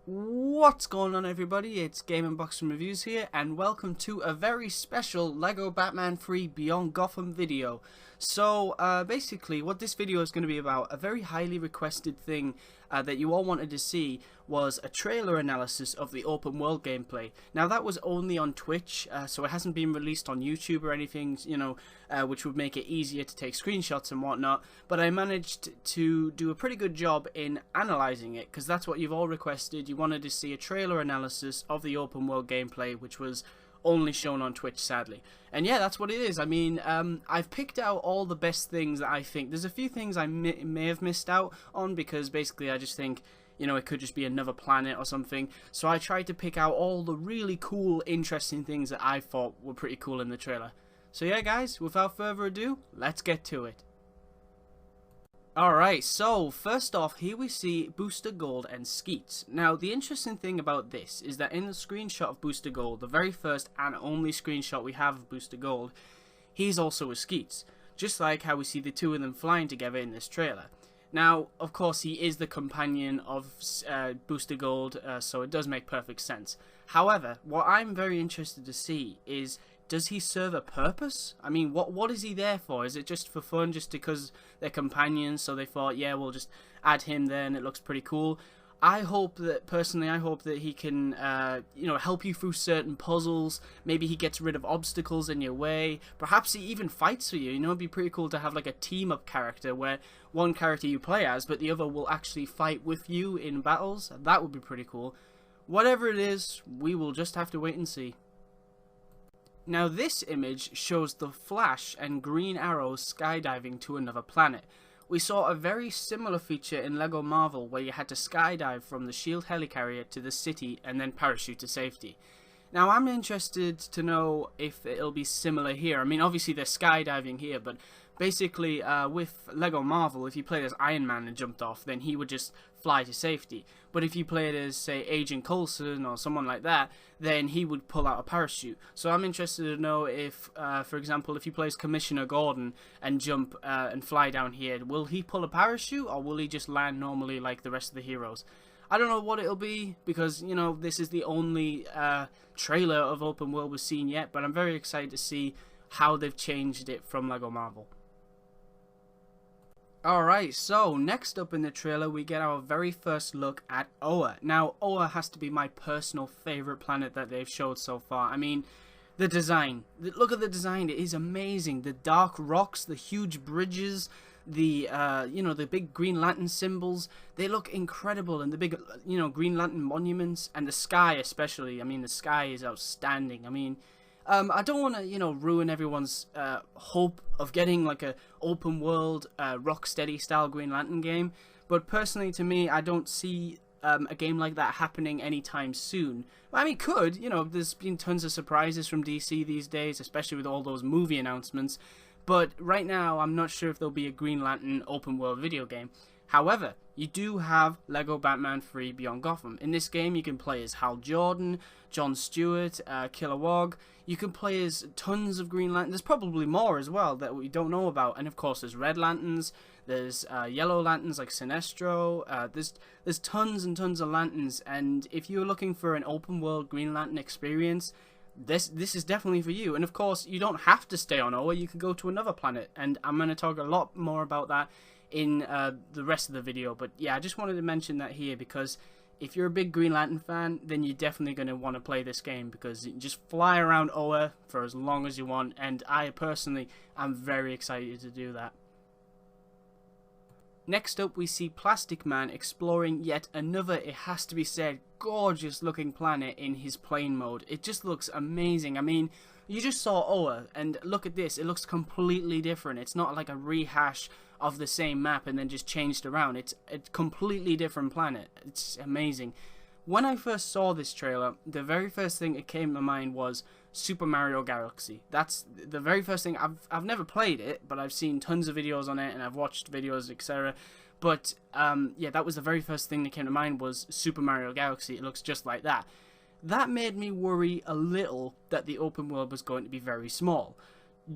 What's going on, everybody? It's GameUnboxingReviews here, and welcome to a very special LEGO Batman 3 Beyond Gotham video. So, basically, what this video is going to be about, a very highly requested thing that you all wanted to see, was a trailer analysis of the open world gameplay. Now, that was only on Twitch, so it hasn't been released on YouTube or anything, which would make it easier to take screenshots and whatnot, but I managed to do a pretty good job in analysing it, because that's what you've all requested. You wanted to see a trailer analysis of the open world gameplay, which was only shown on Twitch, sadly. And yeah, that's what it is. I mean, I've picked out all the best things that I think. There's a few things I may have missed out on, because basically I just think, it could just be another planet or something. So I tried to pick out all the really cool, interesting things that I thought were pretty cool in the trailer. So yeah, guys, without further ado, let's get to it. Alright, so first off, here we see Booster Gold and Skeets. Now, the interesting thing about this is that in the screenshot of Booster Gold, the very first and only screenshot we have of Booster Gold, he's also a Skeets, just like how we see the two of them flying together in this trailer. Now, of course, he is the companion of Booster Gold, so it does make perfect sense. However, what I'm very interested to see is, does he serve a purpose? I mean, what is he there for? Is it just for fun, just because they're companions, so they thought, yeah, we'll just add him there and it looks pretty cool? Personally, I hope that he can, help you through certain puzzles. Maybe he gets rid of obstacles in your way. Perhaps he even fights for you. It'd be pretty cool to have like a team-up character where one character you play as, but the other will actually fight with you in battles. That would be pretty cool. Whatever it is, we will just have to wait and see. Now, this image shows the Flash and Green Arrow skydiving to another planet. We saw a very similar feature in LEGO Marvel where you had to skydive from the SHIELD helicarrier to the city and then parachute to safety. Now, I'm interested to know if it'll be similar here. I mean, obviously they're skydiving here, but basically with LEGO Marvel, if you played as Iron Man and jumped off, then he would just fly to safety. But if you played as, say, Agent Coulson or someone like that, then he would pull out a parachute. So I'm interested to know if, for example, if you play as Commissioner Gordon and jump and fly down here, will he pull a parachute or will he just land normally like the rest of the heroes? I don't know what it'll be, because, this is the only trailer of open world we've seen yet, but I'm very excited to see how they've changed it from LEGO Marvel. Alright, so next up in the trailer we get our very first look at Oa. Now, Oa has to be my personal favourite planet that they've showed so far. I mean, the design. Look at the design, it is amazing. The dark rocks, the huge bridges, the big Green Lantern symbols, they look incredible. And the big, Green Lantern monuments, and the sky especially. I mean, the sky is outstanding. I mean, I don't want to, ruin everyone's hope of getting like a open world, Rocksteady style Green Lantern game, but personally to me, I don't see a game like that happening anytime soon. I mean, it could, there's been tons of surprises from DC these days, especially with all those movie announcements, but right now I'm not sure if there'll be a Green Lantern open world video game. However, you do have LEGO Batman 3 Beyond Gotham. In this game, you can play as Hal Jordan, John Stewart, Kilowog. You can play as tons of Green Lanterns. There's probably more as well that we don't know about. And of course, there's Red Lanterns. There's Yellow Lanterns like Sinestro. There's tons and tons of lanterns. And if you're looking for an open world Green Lantern experience, this is definitely for you. And of course, you don't have to stay on Oa. You can go to another planet. And I'm going to talk a lot more about that in the rest of the video, but yeah, I just wanted to mention that here, because if you're a big Green Lantern fan, then you're definitely going to want to play this game, because you can just fly around Oa for as long as you want, and I personally am very excited to do that. Next up, we see Plastic Man exploring yet another, it has to be said, gorgeous looking planet in his plane mode. It just looks amazing. I mean, you just saw Oa, and look at this, it looks completely different. It's not like a rehash of the same map and then just changed around. It's a completely different planet. It's amazing. When I first saw this trailer, the very first thing that came to mind was Super Mario Galaxy. That's the very first thing. I've never played it, but I've seen tons of videos on it and I've watched videos, etc. But yeah, that was the very first thing that came to mind, was Super Mario Galaxy. It looks just like that. That made me worry a little that the open world was going to be very small.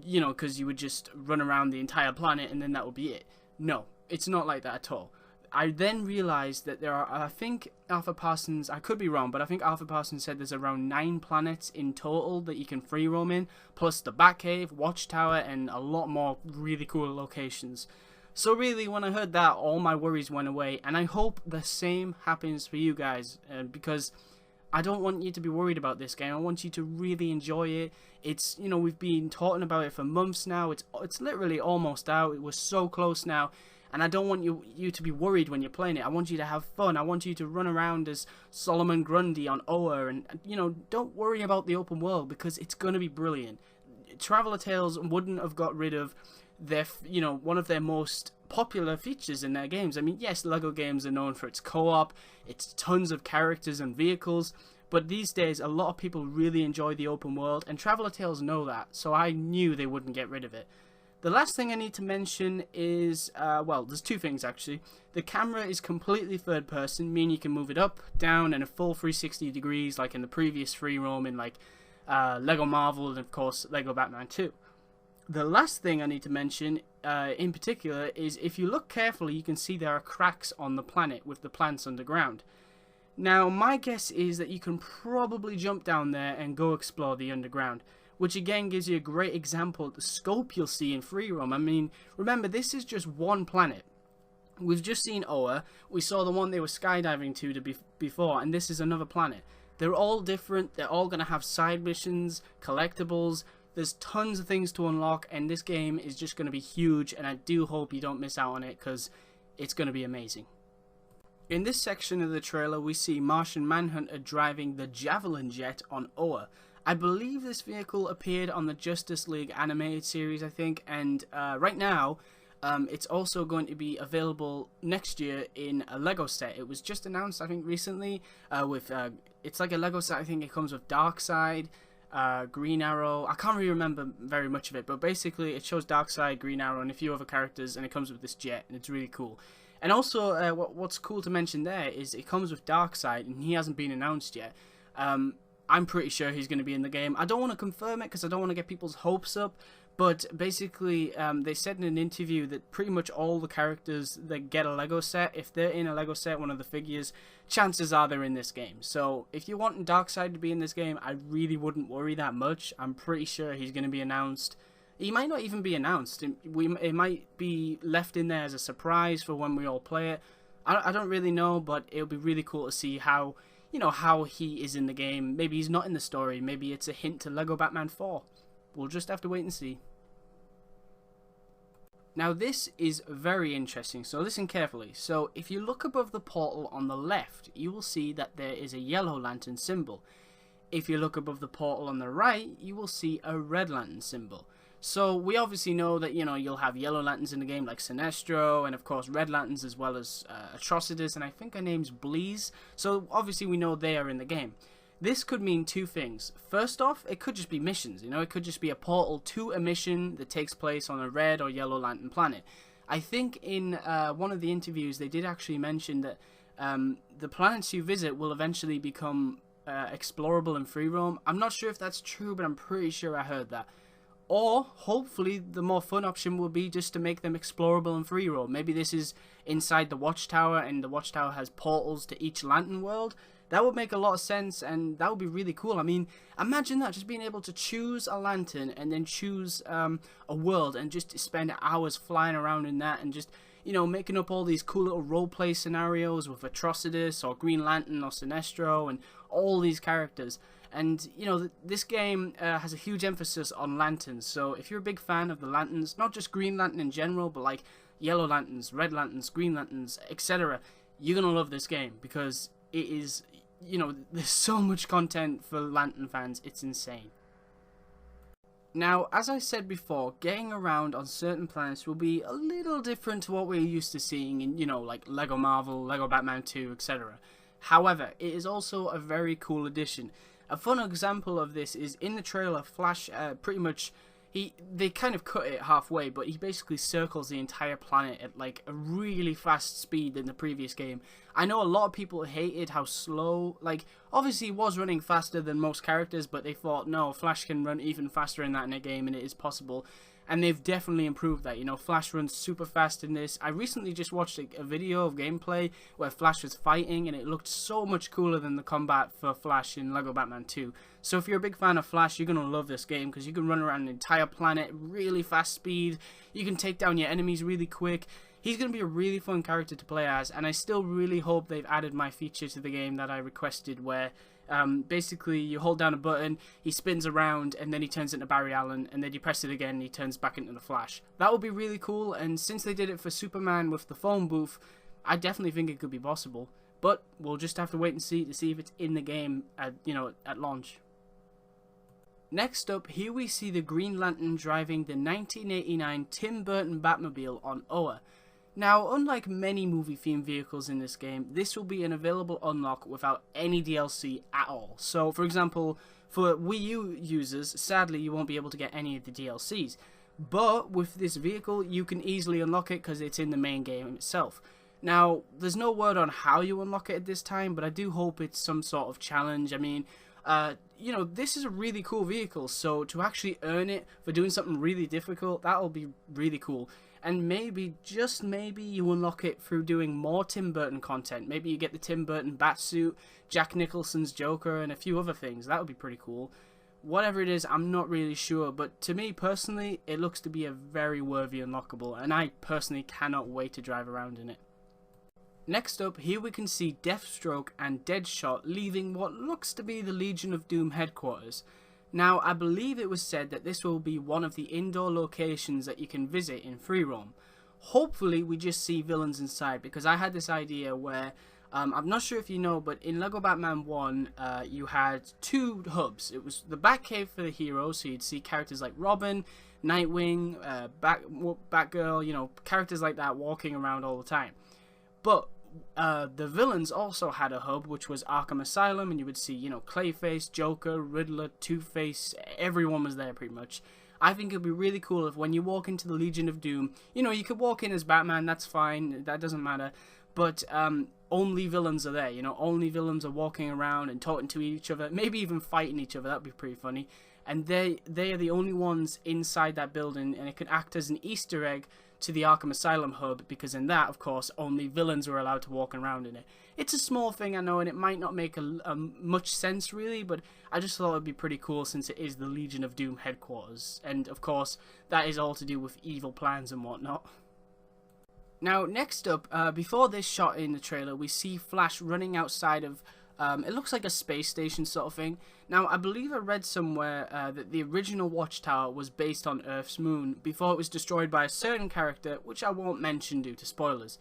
Because you would just run around the entire planet and then that would be it. No, it's not like that at all. I then realized that there are, I think Arthur Parsons, I could be wrong, but I think Arthur Parsons said there's around 9 planets in total that you can free roam in, plus the Batcave, Watchtower, and a lot more really cool locations. So really, when I heard that, all my worries went away, and I hope the same happens for you guys, because I don't want you to be worried about this game. I want you to really enjoy it. It's, you know, we've been talking about it for months now. It's literally almost out. We're so close now. And I don't want you to be worried when you're playing it. I want you to have fun. I want you to run around as Solomon Grundy on Oa. And, you know, don't worry about the open world, because it's going to be brilliant. Traveler Tales wouldn't have got rid of their, you know, one of their most popular features in their games. I mean, yes, LEGO games are known for its co-op, its tons of characters and vehicles, but these days a lot of people really enjoy the open world, and Traveler Tales know that, so I knew they wouldn't get rid of it. The last thing I need to mention is, well, there's 2 things actually. The camera is completely third person, meaning you can move it up, down, and a full 360 degrees like in the previous free roam in like LEGO Marvel and of course LEGO Batman 2. The last thing I need to mention in particular is if you look carefully, you can see there are cracks on the planet with the plants underground. Now, my guess is that you can probably jump down there and go explore the underground, which again gives you a great example of the scope you'll see in free roam. I mean, remember, this is just one planet. We've just seen Oa, we saw the one they were skydiving to before, and this is another planet. They're all different, they're all going to have side missions, collectibles. There's tons of things to unlock, and this game is just going to be huge, and I do hope you don't miss out on it, because it's going to be amazing. In this section of the trailer, we see Martian Manhunter driving the Javelin Jet on Oa. I believe this vehicle appeared on the Justice League animated series, I think, and right now, it's also going to be available next year in a LEGO set. It was just announced, I think, recently, it's like a LEGO set. I think it comes with Darkseid, Green Arrow. I can't really remember very much of it, but basically it shows Darkseid, Green Arrow, and a few other characters, and it comes with this jet, and it's really cool. And also, what's cool to mention there is it comes with Darkseid, and he hasn't been announced yet. I'm pretty sure he's going to be in the game. I don't want to confirm it because I don't want to get people's hopes up, but basically they said in an interview that pretty much all the characters that get a LEGO set, if they're in a LEGO set, one of the figures, chances are they're in this game. So if you're wanting Darkseid to be in this game, I really wouldn't worry that much. I'm pretty sure he's going to be announced. He might not even be announced. It might be left in there as a surprise for when we all play it. I don't really know, but it'll be really cool to see how, you know, how he is in the game. Maybe he's not in the story. Maybe it's a hint to LEGO Batman 4. We'll just have to wait and see. Now this is very interesting, so listen carefully. So if you look above the portal on the left, you will see that there is a yellow lantern symbol. If you look above the portal on the right, you will see a red lantern symbol. So we obviously know that, you know, you'll have yellow lanterns in the game like Sinestro, and of course red lanterns as well as Atrocitus, and I think her name's Bleeze. So obviously we know they are in the game. This could mean 2 things. First off, it could just be missions, you know, it could just be a portal to a mission that takes place on a red or yellow lantern planet. I think in one of the interviews they did actually mention that the planets you visit will eventually become explorable in free roam. I'm not sure if that's true, but I'm pretty sure I heard that. Or, hopefully, the more fun option will be just to make them explorable in free roam. Maybe this is inside the Watchtower, and the Watchtower has portals to each lantern world. That would make a lot of sense, and that would be really cool. I mean, imagine that, just being able to choose a lantern, and then choose a world, and just spend hours flying around in that, and just, you know, making up all these cool little roleplay scenarios with Atrocitus, or Green Lantern, or Sinestro, and all these characters. And, you know, this game has a huge emphasis on lanterns, so if you're a big fan of the lanterns, not just Green Lantern in general, but like yellow lanterns, red lanterns, green lanterns, etc., you're going to love this game, because it is, you know, there's so much content for lantern fans, it's insane. Now, as I said before, getting around on certain planets will be a little different to what we're used to seeing in, you know, like LEGO Marvel, LEGO Batman 2, etc. However, it is also a very cool addition. A fun example of this is in the trailer, Flash pretty much, they kind of cut it halfway, but he basically circles the entire planet at like a really fast speed in the previous game. I know a lot of people hated how slow, like, obviously he was running faster than most characters, but they thought, no, Flash can run even faster in that in a game, and it is possible. and they've definitely improved that. You know, Flash runs super fast in this. I recently just watched a video of gameplay where Flash was fighting, and it looked so much cooler than the combat for Flash in Lego Batman 2. So if you're a big fan of Flash, you're going to love this game, because you can run around an entire planet really fast speed. You can take down your enemies really quick. He's going to be a really fun character to play as, and I still really hope they've added my feature to the game that I requested, where basically you hold down a button, he spins around, and then he turns into Barry Allen, and then you press it again and he turns back into the Flash. That would be really cool, and since they did it for Superman with the phone booth, I definitely think it could be possible. But we'll just have to wait and see if it's in the game at launch. Next up, here we see the Green Lantern driving the 1989 Tim Burton Batmobile on Oa. Now, unlike many movie-themed vehicles in this game, this will be an available unlock without any DLC at all. So, for example, for Wii U users, sadly you won't be able to get any of the DLCs. But with this vehicle, you can easily unlock it because it's in the main game itself. Now, there's no word on how you unlock it at this time, but I do hope it's some sort of challenge. I mean, you know, this is a really cool vehicle, so to actually earn it for doing something really difficult, that'll be really cool. And maybe, just maybe, you unlock it through doing more Tim Burton content. Maybe you get the Tim Burton Batsuit, Jack Nicholson's Joker, and a few other things. That would be pretty cool. Whatever it is, I'm not really sure, but to me personally, it looks to be a very worthy unlockable, and I personally cannot wait to drive around in it. Next up, here we can see Deathstroke and Deadshot leaving what looks to be the Legion of Doom headquarters. Now, I believe it was said that this will be one of the indoor locations that you can visit in free roam. Hopefully, we just see villains inside, because I had this idea where, I'm not sure if you know, but in Lego Batman 1, you had two hubs. It was the Batcave for the heroes, so you'd see characters like Robin, Nightwing, Batgirl, you know, characters like that walking around all the time. But the villains also had a hub, which was Arkham Asylum, and you would see, you know, Clayface, Joker, Riddler, Two-Face, everyone was there pretty much. I think it would be really cool if when you walk into the Legion of Doom, you know, you could walk in as Batman, that's fine, that doesn't matter, but only villains are there, you know, only villains are walking around and talking to each other, maybe even fighting each other, that would be pretty funny, and they are the only ones inside that building, and it could act as an Easter egg to the Arkham Asylum hub, because in that, of course, only villains were allowed to walk around in it. It's a small thing, I know, and it might not make much sense, really, but I just thought it would be pretty cool since it is the Legion of Doom headquarters, and, of course, that is all to do with evil plans and whatnot. Now, next up, before this shot in the trailer, we see Flash running outside of it looks like a space station sort of thing. Now, I believe I read somewhere that the original Watchtower was based on Earth's moon before it was destroyed by a certain character, which I won't mention due to spoilers.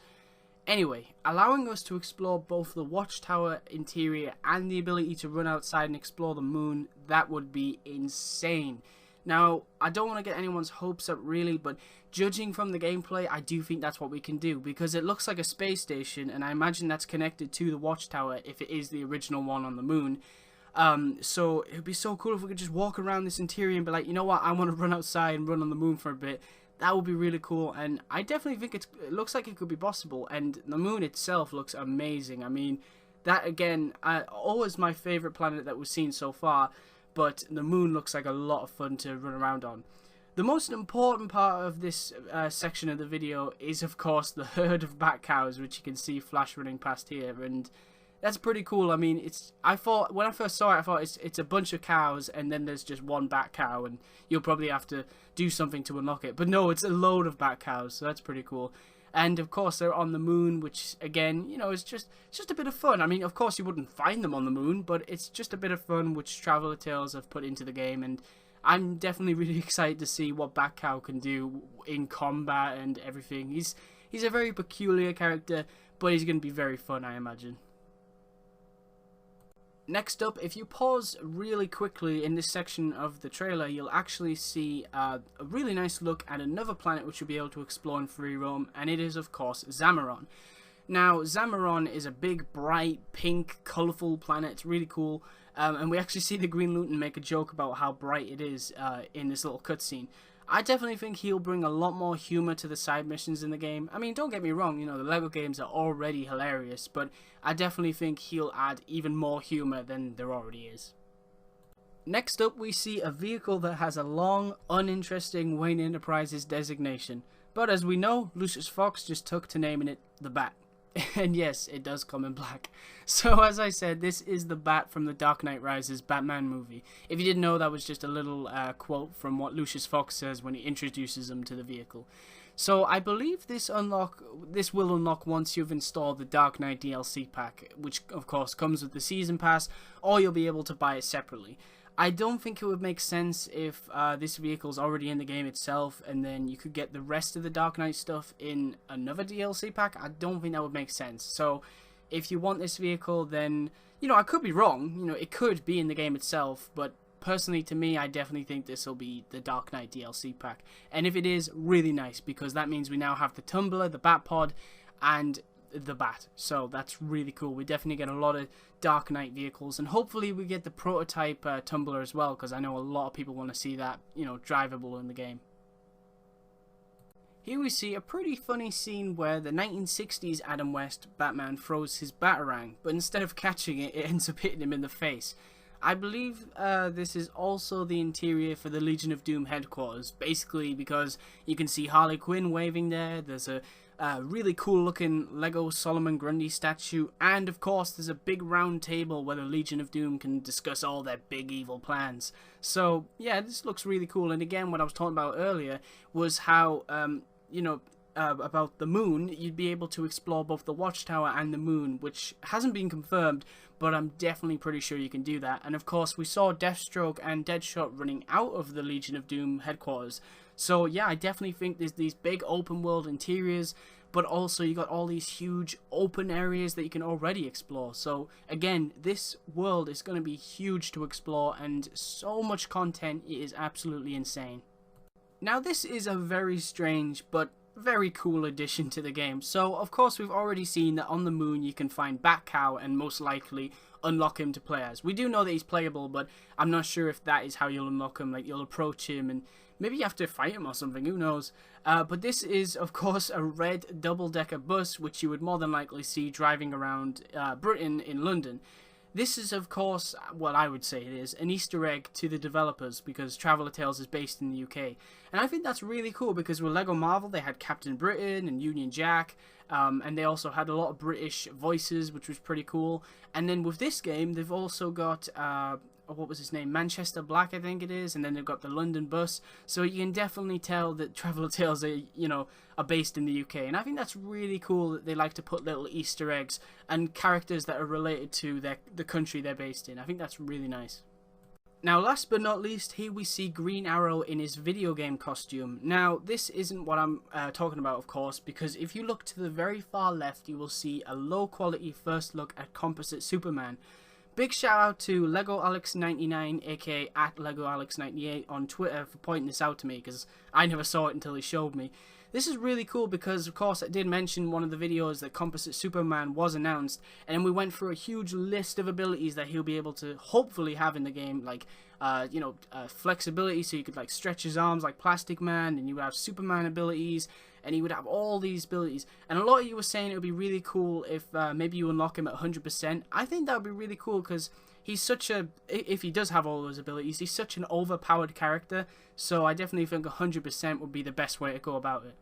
Anyway, allowing us to explore both the Watchtower interior and the ability to run outside and explore the moon, that would be insane. Now, I don't want to get anyone's hopes up really, but judging from the gameplay, I do think that's what we can do, because it looks like a space station, and I imagine that's connected to the Watchtower if it is the original one on the moon. So it would be so cool if we could just walk around this interior and be like, you know what, I want to run outside and run on the moon for a bit. That would be really cool, and I definitely think it looks like it could be possible, and the moon itself looks amazing. I mean, that again, always my favourite planet that we've seen so far, but the moon looks like a lot of fun to run around on. The most important part of this section of the video is, of course, the herd of bat cows, which you can see Flash running past here, and that's pretty cool. I mean, I thought when I first saw it, I thought it's a bunch of cows, and then there's just one bat cow, and you'll probably have to do something to unlock it. But no, it's a load of bat cows, so that's pretty cool. And of course, they're on the moon, which again, you know, it's just a bit of fun. I mean, of course, you wouldn't find them on the moon, but it's just a bit of fun, which Traveler Tales have put into the game, and I'm definitely really excited to see what Batcow can do in combat and everything. He's a very peculiar character, but he's going to be very fun, I imagine. Next up, if you pause really quickly in this section of the trailer, you'll actually see a really nice look at another planet which you'll be able to explore in free roam, and it is, of course, Zamaron. Now, Zamaron is a big, bright, pink, colourful planet. It's really cool, and we actually see the Green Lantern make a joke about how bright it is in this little cutscene. I definitely think he'll bring a lot more humour to the side missions in the game. I mean, don't get me wrong, you know, the LEGO games are already hilarious, but I definitely think he'll add even more humour than there already is. Next up, we see a vehicle that has a long, uninteresting Wayne Enterprises designation. But as we know, Lucius Fox just took to naming it the Bat. And yes, it does come in black. So as I said, this is the Bat from the Dark Knight Rises Batman movie. If you didn't know, that was just a little quote from what Lucius Fox says when he introduces him to the vehicle. So I believe this will unlock once you've installed the Dark Knight DLC pack, which of course comes with the Season Pass, or you'll be able to buy it separately. I don't think it would make sense if this vehicle's already in the game itself and then you could get the rest of the Dark Knight stuff in another DLC pack. I don't think that would make sense. So if you want this vehicle, then, you know, I could be wrong. You know, it could be in the game itself, but personally to me, I definitely think this will be the Dark Knight DLC pack. And if it is, really nice, because that means we now have the Tumbler, the Batpod, and the Bat. So that's really cool. We definitely get a lot of Dark Knight vehicles, and hopefully we get the prototype Tumbler as well, because I know a lot of people want to see that, you know, drivable in the game. Here we see a pretty funny scene where the 1960s Adam West Batman throws his Batarang, but instead of catching it, it ends up hitting him in the face. I believe this is also the interior for the Legion of Doom headquarters, basically because you can see Harley Quinn waving there, there's a really cool looking Lego Solomon Grundy statue, and of course there's a big round table where the Legion of Doom can discuss all their big evil plans. So yeah, this looks really cool. And again, what I was talking about earlier was how you know, about the moon, you'd be able to explore both the Watchtower and the moon, which hasn't been confirmed, but I'm definitely pretty sure you can do that. And of course we saw Deathstroke and Deadshot running out of the Legion of Doom headquarters. So yeah, I definitely think there's these big open world interiors, but also you got all these huge open areas that you can already explore. So again, this world is going to be huge to explore, and so much content, it is absolutely insane. Now this is a very strange but very cool addition to the game. So of course we've already seen that on the moon you can find Batcow and most likely unlock him to play as. We do know that he's playable, but I'm not sure if that is how you'll unlock him. Like, you'll approach him and maybe you have to fight him or something, who knows. But this is of course a red double-decker bus which you would more than likely see driving around Britain in London. This is, of course, what I would say it is, an Easter egg to the developers, because Traveller Tales is based in the UK. And I think that's really cool, because with LEGO Marvel, they had Captain Britain and Union Jack, and they also had a lot of British voices, which was pretty cool. And then with this game, they've also got, what was his name, Manchester Black, I think it is, and then they've got the London bus. So you can definitely tell that Traveller Tales are, you know, are based in the UK, and I think that's really cool that they like to put little Easter eggs and characters that are related to the country they're based in. I think that's really nice. Now last but not least, here we see Green Arrow in his video game costume. Now this isn't what I'm talking about, of course, because if you look to the very far left you will see a low quality first look at composite Superman. Big shout out to LegoAlex99, aka at LegoAlex98 on Twitter, for pointing this out to me, because I never saw it until he showed me. This is really cool because, of course, I did mention one of the videos that Composite Superman was announced, and then we went through a huge list of abilities that he'll be able to hopefully have in the game, like, you know, flexibility, so you could, like, stretch his arms like Plastic Man, and you would have Superman abilities, and he would have all these abilities. And a lot of you were saying it would be really cool if maybe you unlock him at 100%. I think that would be really cool because he's such a, if he does have all those abilities, he's such an overpowered character, so I definitely think 100% would be the best way to go about it.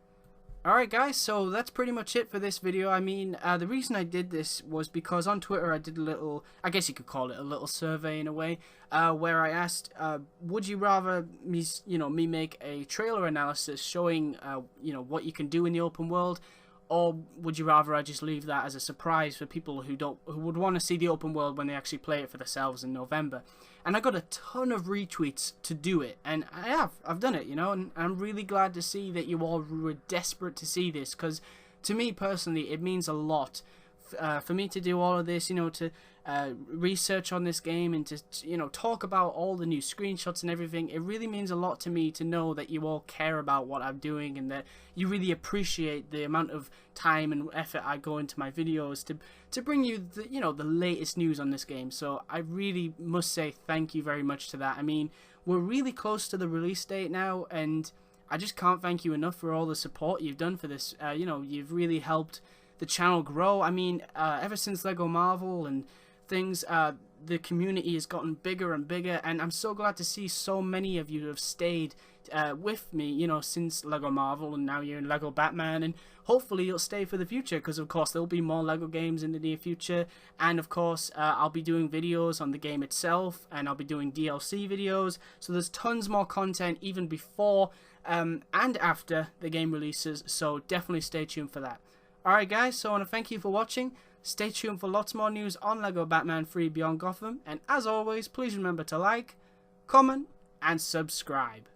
Alright guys, so that's pretty much it for this video. I mean, the reason I did this was because on Twitter I did a little, I guess you could call it a little survey in a way, where I asked, would you rather me make a trailer analysis showing, what you can do in the open world, or would you rather I just leave that as a surprise for people who would want to see the open world when they actually play it for themselves in November? And I got a ton of retweets to do it, and I've done it, and I'm really glad to see that you all were desperate to see this, because to me personally it means a lot for me to do all of this, to research on this game and to talk about all the new screenshots and everything. It really means a lot to me to know that you all care about what I'm doing and that you really appreciate the amount of time and effort I go into my videos to bring you the latest news on this game. So I really must say thank you very much to that. I mean, we're really close to the release date now, and I just can't thank you enough for all the support you've done for this. You've really helped the channel grow. I mean, ever since LEGO Marvel and things, the community has gotten bigger and bigger, and I'm so glad to see so many of you have stayed with me, you know, since Lego Marvel, and now you're in Lego Batman, and hopefully you'll stay for the future, because of course there'll be more Lego games in the near future. And of course I'll be doing videos on the game itself, and I'll be doing DLC videos, so there's tons more content even before and after the game releases, so definitely stay tuned for that. Alright guys, so I want to thank you for watching. Stay tuned for lots more news on Lego Batman 3 Beyond Gotham, and as always, please remember to like, comment and subscribe.